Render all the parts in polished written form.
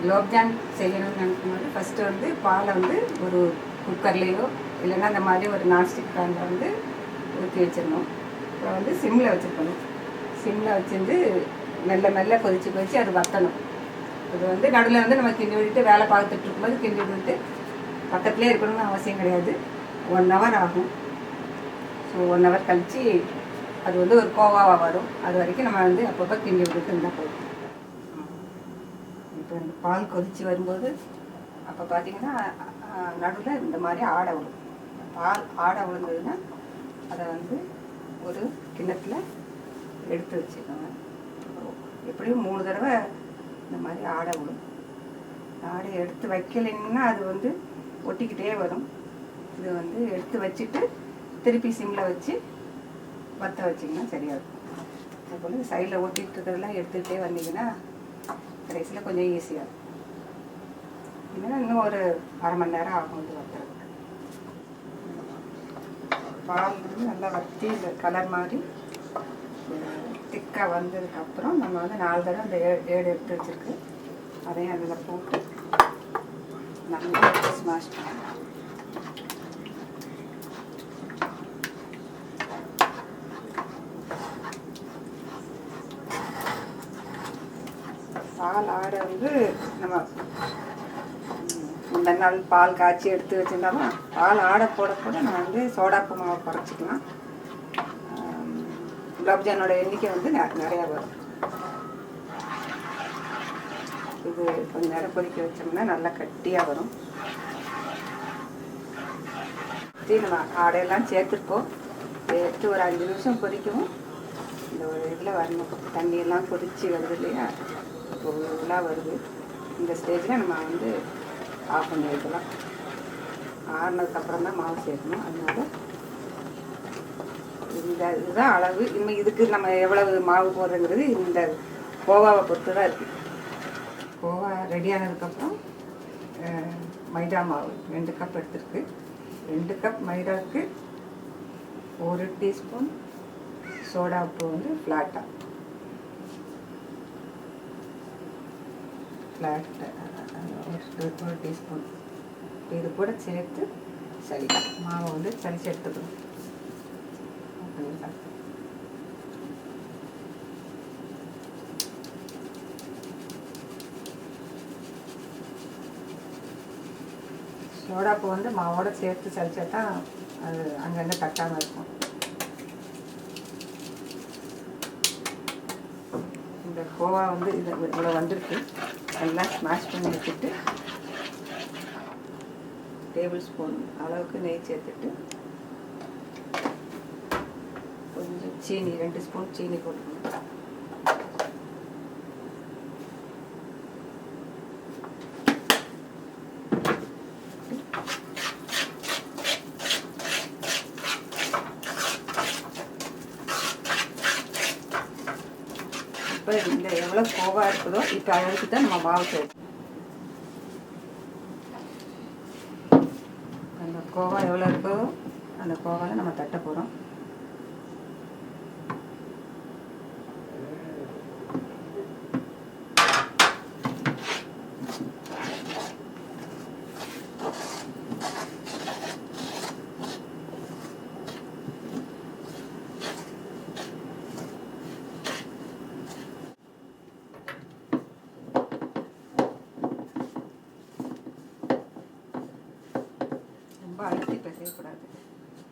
குலோப்ஜான் செய்யணும்னு நினைக்கும்போது ஃபஸ்ட்டு வந்து பாலை வந்து ஒரு குக்கர்லேயோ இல்லைன்னா அந்த மாதிரி ஒரு நான்ஸ்டிக் பேனில் வந்து ஊற்றி வச்சிடணும். அப்புறம் வந்து சிம்மில் வச்சுருக்கணும். சிம்மில் வச்சுருந்து மெல்ல மெல்ல கொதிச்சு அது வற்றணும். அது வந்து நடுவில் வந்து நம்ம கிண்டி விட்டுட்டு வேலை பார்த்துட்டு இருக்கும்போது கிண்டி விட்டுட்டு பக்கத்துலேயே இருக்கணும்னு அவசியம் கிடையாது. 1 hour ஆகும். ஸோ 1 hour கழித்து அது வந்து ஒரு கோவாவாக வரும். அது வரைக்கும் நம்ம வந்து அப்பப்போ கிண்டி விட்டுட்டு இருந்தால் போதும். இப்போ இந்த பால் கொதித்து வரும்போது அப்போ பார்த்திங்கன்னா நடுவில் இந்த மாதிரி ஆடை விடும். பால் ஆடை விழுந்ததுன்னா அதை வந்து ஒரு கிண்ணத்தில் எடுத்து வச்சுக்கோங்க. எப்படியும் 3 தடவை இந்த மாதிரி ஆடை விடும். ஆடை எடுத்து வைக்கலைன்னா அது வந்து ஒட்டிக்கிட்டே வரும். இது வந்து எடுத்து வச்சுட்டு திருப்பி சிம்மில் வச்சு வற்ற வச்சிங்கன்னா சரியாக இருக்கும். அதுபோல் சைடில் ஒட்டிகிட்டு இருக்கிறதெல்லாம் எடுத்துக்கிட்டே வந்தீங்கன்னா கடைசியில் கொஞ்சம் ஈஸியாக இருக்கும். இல்லைன்னா இன்னும் ஒரு அரை மணி நேரம் ஆகும் இது வற்றுறது. பால் வந்து நல்லா வற்றி இந்த கலர் மாதிரி திக்காக வந்ததுக்கப்புறம் நம்ம வந்து 4 தடவை அந்த ஏடு எடுத்து வச்சுருக்கு அதையும் அதில் போட்டு நல்லா ஸ்மாஷ் பண்ணணும். பால் ஆடை வந்து நம்ம இந்த நாள் பால் காய்ச்சி எடுத்து வச்சுருந்தாலும் பால் ஆடை போட நம்ம வந்து சோடாப்பு மாவை குறைச்சிக்கலாம். குலாப்ஜானோட எண்ணிக்கை வந்து நிறையா வரும். இது கொஞ்சம் நேரம் கொதிக்க வச்சோம்னா நல்லா கட்டியாக வரும். நம்ம ஆடையெல்லாம் சேர்த்துருப்போம். எடுத்து ஒரு 5 நிமிஷம் கொதிக்கவும் இந்த ஒரு இதில் வரணும். தண்ணியெல்லாம் கொதித்து வருது இல்லையா, பொருளாக வருது. இந்த ஸ்டேஜில் நம்ம வந்து ஆஃப் பண்ணி வைக்கலாம். ஆறுனதுக்கப்புறம் தான் மாவு சேர்க்கணும். அதனால இதுதான் அளவு. இனிமேல் இதுக்கு நம்ம எவ்வளவு மாவு போடுறதுங்கிறது இந்த கோவாவை பொறுத்து தான் இருக்குது. கோவா ரெடி ஆனதுக்கப்புறம் மைதா மாவு 2 கப் எடுத்துருக்கு. 2 கப் மைதாவுக்கு 1 டீஸ்பூன் சோடா உப்பு வந்து ஃப்ளாட்டாக ஒரு டீஸ்பூன் இது கூட சேர்த்து மாவை வந்து சளிச்சு எடுத்துக்கணும். சோடாப்பு வந்து மாவோட சேர்த்து சளிச்சா தான் அது அங்கங்கே கட்டாமல் இருக்கும். இந்த கோவா வந்து இது இவ்வளோ வந்துருக்கு. எல்லாம் ஸ்மாஷ் பண்ணி வச்சுட்டு டேபிள் ஸ்பூன் அளவுக்கு நெய் சேர்த்துட்டு கொஞ்சம் சீனி 2 ஸ்பூன் சீனி போட்டுக்கணும். இப்போ இந்த எவ்வளோ கோவா இருக்குதோ இப்போ அளவுக்கு தான் நம்ம மாவு சேர்த்து அந்த கோவா எவ்வளோ இருக்கோ அந்த கோவாவில் நம்ம தட்ட போகிறோம். ரொம்ப அழுத்தி பிசையக்கூடாது.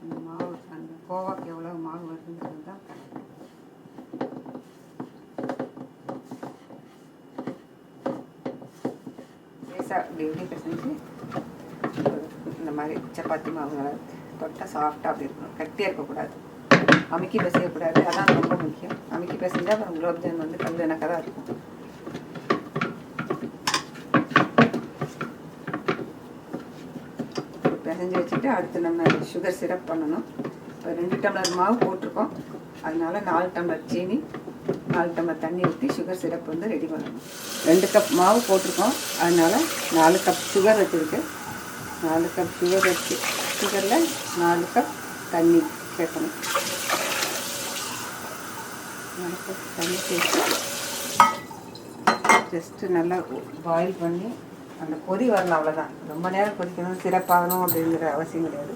அந்த மாவு அந்த கோவாக்கு எவ்வளோ மாவு வருதுங்கிறது தான் கரெக்ட். லேசாக இப்படி பிசைஞ்சு இந்த மாதிரி சப்பாத்தி மாவுகளை தொட்டால் சாஃப்டாக அப்படி இருக்கணும். கட்டியாக இருக்கக்கூடாது. அமுக்கி பிசையக்கூடாது. அதான் ரொம்ப முக்கியம். அமுக்கி பிசைஞ்சால் அப்புறம் குலோப்ஜான் வந்து கல் எனக்காக தான் இருக்கும். பிசைஞ்சு வச்சுட்டு அடுத்து நம்ம சுகர் சிரப் பண்ணணும். இப்போ 2 டம்ளர் மாவு போட்டிருக்கோம். அதனால 4 டம்ளர் சீனி 4 டம்ளர் தண்ணி ஊற்றி சுகர் சிரப் வந்து ரெடி பண்ணணும். 2 கப் மாவு போட்டிருக்கோம். அதனால 4 கப் சுகர் வச்சுருக்கு. 4 கப் சுகர் வச்சு சுகரில் 4 கப் தண்ணி சேர்க்கணும். 4 கப் தண்ணி சேர்த்து ஜஸ்ட்டு நல்லா பாயில் பண்ணி அந்த கொதி வரணும், அவ்வளோதான். ரொம்ப நேரம் கொதிக்கணும், சிறப்பாகணும் அப்படிங்கிற அவசியம் கிடையாது.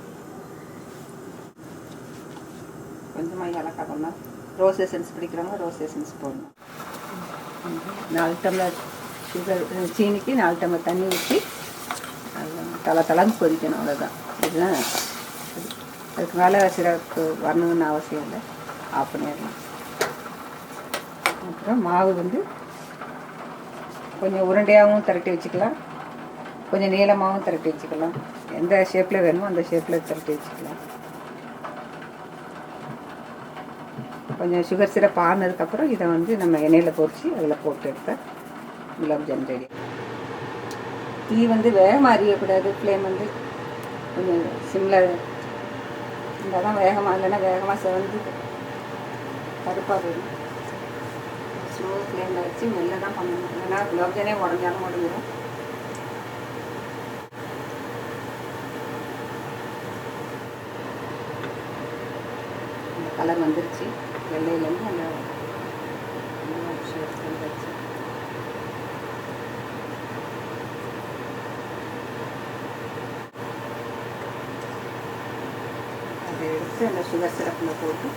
கொஞ்சமாக ஏலக்காய் பண்ணலாம். ரோஸ் எசன்ஸ் பிடிக்கிறவங்க ரோஸ் எசன்ஸ் போடணும். 4 டம்ளர் சுகர் சீனிக்கு 4 டம்ளர் தண்ணி ஊற்றி தளன்னு கொதிக்கணும், அவ்வளோதான். இதுதான் அதுக்கு மேலே சிறப்பு வரணும்னு அவசியம் இல்லை, ஆஃப் பண்ணிடலாம். அப்புறம் மாவு வந்து கொஞ்சம் உருண்டையாகவும் திரட்டி வச்சுக்கலாம், கொஞ்சம் நீளமாகவும் திரட்டி வச்சுக்கலாம். எந்த ஷேப்பில் வேணுமோ அந்த ஷேப்பில் திரட்டி வச்சுக்கலாம். கொஞ்சம் சுகர் சிரப் ஆனதுக்கப்புறம் இதை வந்து நம்ம எண்ணெயில் பொரித்து அதில் போட்டு எடுத்தால் குலாப்ஜாம் ரெடி. தீ வந்து வேகமாக அறியக்கூடாது. ஃப்ளேம் வந்து கொஞ்சம் சிம்மில் இருந்தால் தான் வேகமாக, இல்லைன்னா வேகமாக செவந்து கருப்பாக போயிடும். ஸ்லோ ஃப்ளேமில் வச்சு மெல்ல தான் பண்ணணும், இல்லைன்னா குலாப்ஜாமே உடஞ்சாலும் உடஞ்சிடும். இந்த கலர் வந்துருச்சு, வெள்ளையிலேருந்து அந்த வந்துருச்சு. அதை எடுத்து அந்த சுகர் சிரப்பில் போட்டு